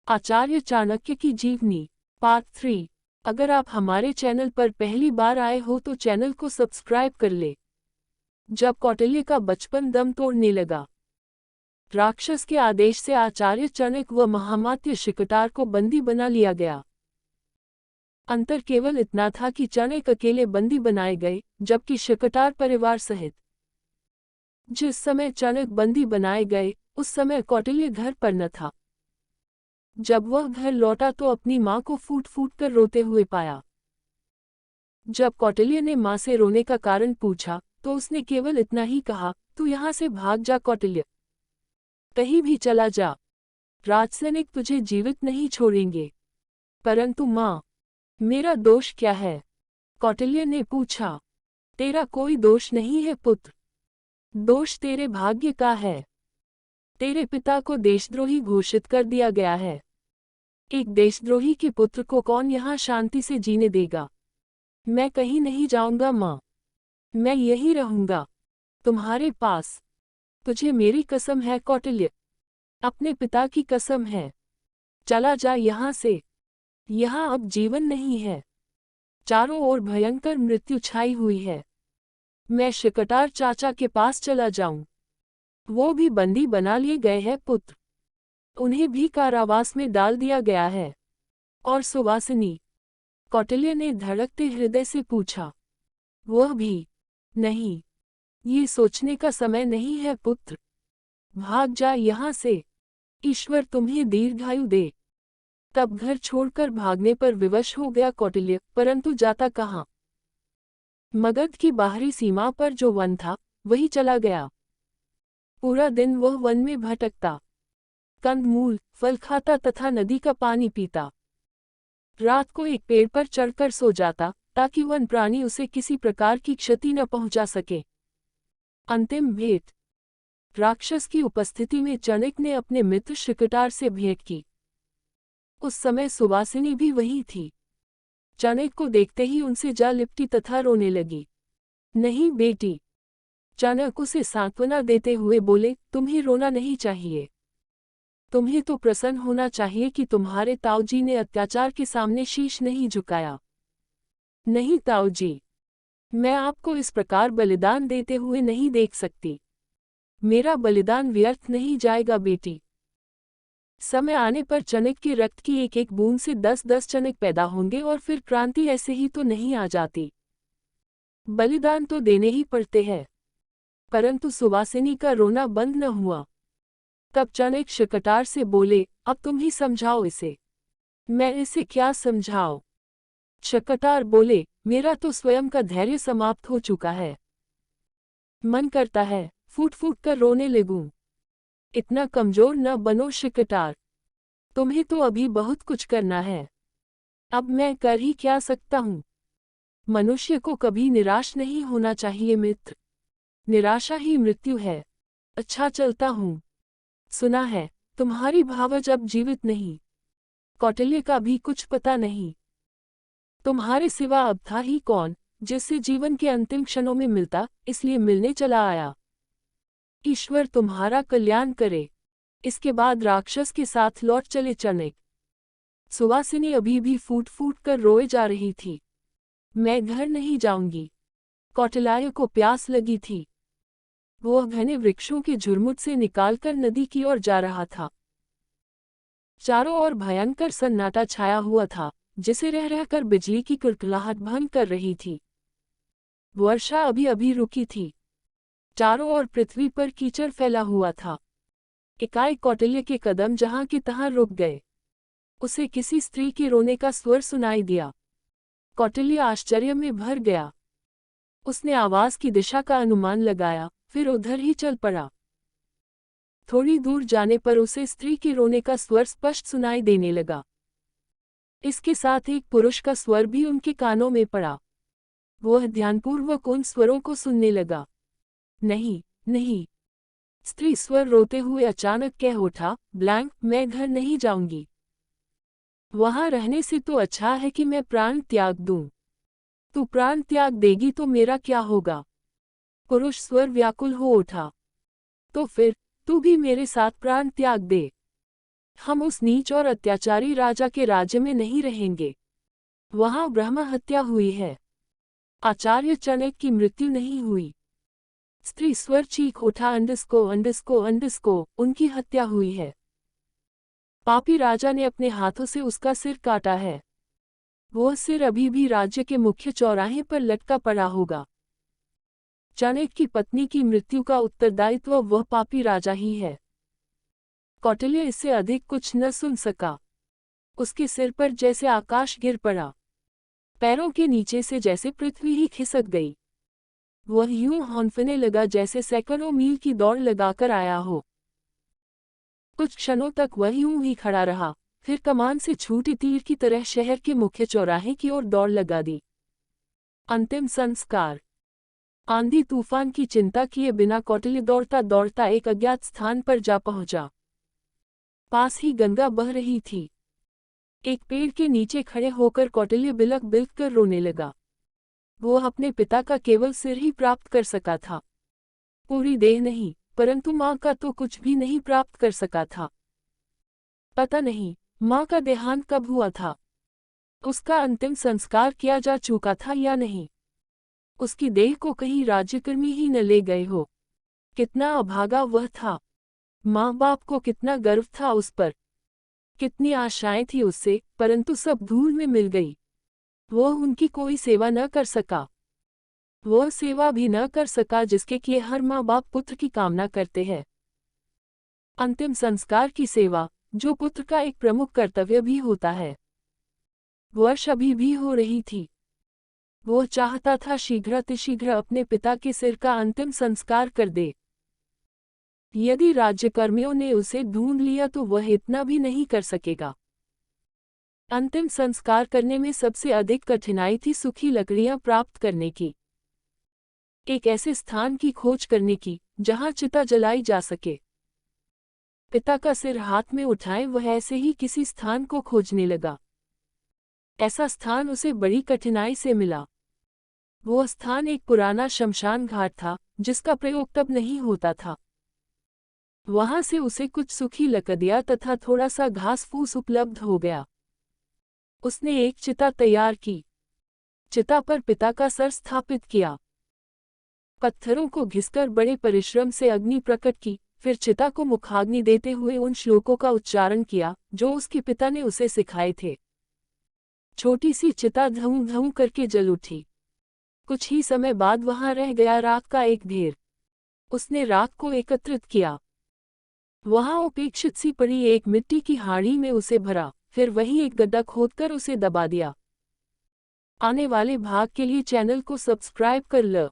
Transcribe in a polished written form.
आचार्य चाणक्य की जीवनी पार्ट 3। अगर आप हमारे चैनल पर पहली बार आए हो तो चैनल को सब्सक्राइब कर ले। जब कौटिल्य का बचपन दम तोड़ने लगा, राक्षस के आदेश से आचार्य चाणक्य व महामात्य शिकटार को बंदी बना लिया गया। अंतर केवल इतना था कि चाणक्य अकेले बंदी बनाए गए, जबकि शिकटार परिवार सहित। जिस समय चाणक्य बंदी बनाए गए, उस समय कौटिल्य घर पर न था। जब वह घर लौटा तो अपनी मां को फूट फूट कर रोते हुए पाया। जब कौटिल्य ने मां से रोने का कारण पूछा तो उसने केवल इतना ही कहा, तू यहाँ से भाग जा कौटिल्य, कहीं भी चला जा, राजसैनिक तुझे जीवित नहीं छोड़ेंगे। परंतु मां, मेरा दोष क्या है? कौटिल्य ने पूछा। तेरा कोई दोष नहीं है पुत्र, दोष तेरे भाग्य का है। तेरे पिता को देशद्रोही घोषित कर दिया गया है। एक देशद्रोही के पुत्र को कौन यहाँ शांति से जीने देगा? मैं कहीं नहीं जाऊंगा माँ, मैं यहीं रहूंगा, तुम्हारे पास। तुझे मेरी कसम है कौटिल्य, अपने पिता की कसम है, चला जा यहाँ से, यहाँ अब जीवन नहीं है। चारों ओर भयंकर मृत्यु छाई हुई है। मैं शिकटार चाचा के पास चला जाऊं, वो भी बंदी बना लिए गए हैं पुत्र, उन्हें भी कारावास में डाल दिया गया है। और सुवासिनी? कौटिल्य ने धड़कते हृदय से पूछा। वह भी नहीं, ये सोचने का समय नहीं है पुत्र, भाग जा यहाँ से, ईश्वर तुम्हें दीर्घायु दे। तब घर छोड़कर भागने पर विवश हो गया कौटिल्य, परंतु जाता कहाँ? मगध की बाहरी सीमा पर जो वन था वही चला गया। पूरा दिन वह वन में भटकता, कंदमूल फल खाता तथा नदी का पानी पीता। रात को एक पेड़ पर चढ़कर सो जाता ताकि वन प्राणी उसे किसी प्रकार की क्षति न पहुंचा सके। अंतिम भेंट। राक्षस की उपस्थिति में चाणक्य ने अपने मित्र शिकटार से भेंट की। उस समय सुवासिनी भी वही थी। चाणक्य को देखते ही उनसे जा लिपटी तथा रोने लगी। नहीं बेटी, चाणक्य उसे सांत्वना देते हुए बोले, तुम्हें रोना नहीं चाहिए। तुम्हें तो प्रसन्न होना चाहिए कि तुम्हारे ताऊजी ने अत्याचार के सामने शीश नहीं झुकाया। नहीं ताऊजी, मैं आपको इस प्रकार बलिदान देते हुए नहीं देख सकती। मेरा बलिदान व्यर्थ नहीं जाएगा बेटी। समय आने पर चाणक्य के रक्त की एक एक बूंद से 10-10 चाणक्य पैदा होंगे और फिर क्रांति ऐसे ही तो नहीं आ जाती। बलिदान तो देने ही पड़ते हैं। परंतु सुवासिनी का रोना बंद न हुआ। तब चाणक्य शिकटार से बोले, अब तुम ही समझाओ इसे। मैं इसे क्या समझाऊं? शिकटार बोले, मेरा तो स्वयं का धैर्य समाप्त हो चुका है। मन करता है फूट फूट कर रोने लगूं। इतना कमजोर न बनो शिकटार, तुम्हें तो अभी बहुत कुछ करना है। अब मैं कर ही क्या सकता हूँ? मनुष्य को कभी निराश नहीं होना चाहिए मित्र, निराशा ही मृत्यु है। अच्छा चलता हूँ। सुना है तुम्हारी भावज अब जीवित नहीं, कौटिल्य का भी कुछ पता नहीं। तुम्हारे सिवा अब था ही कौन जिससे जीवन के अंतिम क्षणों में मिलता, इसलिए मिलने चला आया। ईश्वर तुम्हारा कल्याण करे। इसके बाद राक्षस के साथ लौट चले चाणक्य। सुवासिनी अभी भी फूट फूट कर रोए जा रही थी। मैं घर नहीं जाऊंगी। कौटिल्य को प्यास लगी थी। वह घने वृक्षों के झुरमुट से निकालकर नदी की ओर जा रहा था। चारों ओर भयंकर सन्नाटा छाया हुआ था, जिसे रह रहकर बिजली की कुड़कुड़ाहट भंग कर रही थी। वर्षा अभी अभी रुकी थी। चारों ओर पृथ्वी पर कीचड़ फैला हुआ था। एकाएक कौटिल्य के कदम जहां के तहां रुक गए। उसे किसी स्त्री के रोने का स्वर सुनाई दिया। कौटिल्य आश्चर्य में भर गया। उसने आवाज की दिशा का अनुमान लगाया, फिर उधर ही चल पड़ा। थोड़ी दूर जाने पर उसे स्त्री के रोने का स्वर स्पष्ट सुनाई देने लगा। इसके साथ एक पुरुष का स्वर भी उनके कानों में पड़ा। वह ध्यानपूर्वक उन स्वरों को सुनने लगा। नहीं नहीं, स्त्री स्वर रोते हुए अचानक कह उठा, ब्लैंक, मैं घर नहीं जाऊंगी। वहां रहने से तो अच्छा है कि मैं प्राण त्याग दूं। तू प्राण त्याग देगी तो मेरा क्या होगा? पुरुष स्वर व्याकुल हो उठा। तो फिर तू भी मेरे साथ प्राण त्याग दे। हम उस नीच और अत्याचारी राजा के राज्य में नहीं रहेंगे। वहां ब्रह्म हत्या हुई है। आचार्य चाणक्य की मृत्यु नहीं हुई। स्त्री स्वर चीख उठा उनकी हत्या हुई है। पापी राजा ने अपने हाथों से उसका सिर काटा है। वह सिर अभी भी राज्य के मुख्य चौराहे पर लटका पड़ा होगा। चाणक्य की पत्नी की मृत्यु का उत्तरदायित्व वह पापी राजा ही है। कौटिल्य इससे अधिक कुछ न सुन सका। उसके सिर पर जैसे आकाश गिर पड़ा। पैरों के नीचे से जैसे पृथ्वी ही खिसक गई। वह यूं हौंफने लगा जैसे सैकड़ों मील की दौड़ लगाकर आया हो। कुछ क्षणों तक वह यूं ही खड़ा रहा, फिर कमान से छूटे तीर की तरह शहर के मुख्य चौराहे की ओर दौड़ लगा दी। अंतिम संस्कार। आंधी तूफान की चिंता किए बिना कौटिल्य दौड़ता दौड़ता एक अज्ञात स्थान पर जा पहुंचा। पास ही गंगा बह रही थी। एक पेड़ के नीचे खड़े होकर कौटिल्य बिलख बिलख कर रोने लगा। वो अपने पिता का केवल सिर ही प्राप्त कर सका था, पूरी देह नहीं, परंतु माँ का तो कुछ भी नहीं प्राप्त कर सका था। पता नहीं माँ का देहांत कब हुआ था, उसका अंतिम संस्कार किया जा चुका था या नहीं, उसकी देह को कहीं राज्यकर्मी ही न ले गए हो। कितना अभागा वह था। माँ बाप को कितना गर्व था उस पर, कितनी आशाएं थी उससे, परंतु सब धूल में मिल गई। वह उनकी कोई सेवा न कर सका। वह सेवा भी न कर सका जिसके किए हर माँ बाप पुत्र की कामना करते हैं। अंतिम संस्कार की सेवा, जो पुत्र का एक प्रमुख कर्तव्य भी होता है, वर्ष अभी भी हो रही थी। वह चाहता था शीघ्रातिशीघ्र अपने पिता के सिर का अंतिम संस्कार कर दे। यदि राज्यकर्मियों ने उसे ढूंढ लिया तो वह इतना भी नहीं कर सकेगा। अंतिम संस्कार करने में सबसे अधिक कठिनाई थी सूखी लकड़ियां प्राप्त करने की, एक ऐसे स्थान की खोज करने की जहां चिता जलाई जा सके। पिता का सिर हाथ में उठाए वह ऐसे ही किसी स्थान को खोजने लगा। ऐसा स्थान उसे बड़ी कठिनाई से मिला। वह स्थान एक पुराना शमशान घाट था, जिसका प्रयोग तब नहीं होता था। वहां से उसे कुछ सूखी लकड़ियां तथा थोड़ा सा घास फूस उपलब्ध हो गया। उसने एक चिता तैयार की। चिता पर पिता का सर स्थापित किया। पत्थरों को घिसकर बड़े परिश्रम से अग्नि प्रकट की, फिर चिता को मुखाग्नि देते हुए उन श्लोकों का उच्चारण किया जो उसके पिता ने उसे सिखाए थे। छोटी सी चिता धूं धूं करके जल उठी। कुछ ही समय बाद वहां रह गया राख का एक ढेर। उसने राख को एकत्रित किया। वहां उपेक्षित सी पड़ी एक मिट्टी की हांडी में उसे भरा, फिर वहीं एक गड्ढा खोदकर उसे दबा दिया। आने वाले भाग के लिए चैनल को सब्सक्राइब कर लो।